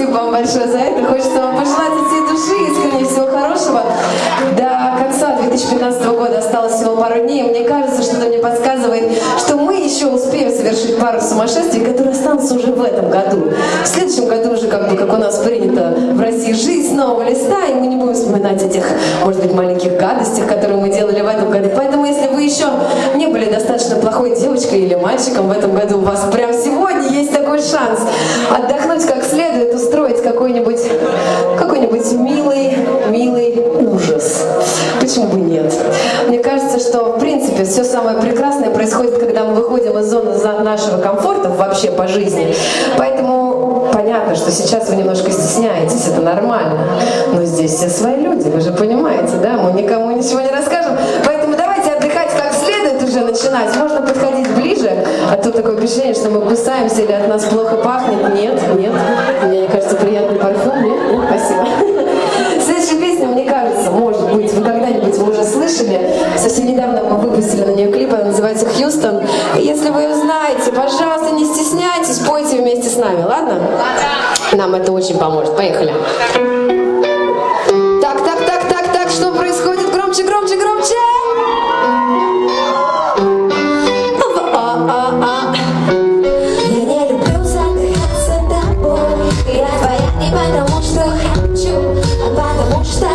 Спасибо вам большое за это. Хочется вам пожелать от всей души искренне всего хорошего. До конца 2015 года осталось всего пару дней. Мне кажется, что-то мне подсказывает, что мы еще успеем совершить пару сумасшествий, которые останутся уже в этом году. В следующем году уже, как у нас принято в России, жизнь с нового листа, и мы не будем вспоминать этих, может быть, маленьких гадостях, которые мы делали в этом году. Поэтому, если вы еще не были достаточно плохой девочкой или мальчиком в этом году, у вас прямо сегодня есть такой шанс отдохнуть как следует, устроить какой-нибудь милый ужас. Почему бы нет? Мне кажется, что в принципе все самое прекрасное происходит, когда мы выходим из зоны нашего комфорта вообще по жизни. Поэтому понятно, что сейчас вы немножко стесняетесь, это нормально. Но здесь все свои люди, вы же понимаете, да? Мы никому ничего не расскажем. Поэтому давайте отдыхать как следует уже начинать. Можно подходить ближе, а то такое впечатление, что мы кусаемся или от нас плохо пахнет. Нет. Мне кажется, приятный парфюм. Нет? Спасибо. Следующая песня, мне кажется, может быть, вы когда-нибудь уже слышали. Совсем недавно мы выпустили на нее клип, она называется «Хьюстон». И если вы ее знаете, пожалуйста, не стесняйтесь, пойте вместе с нами, ладно? Нам это очень поможет. Поехали.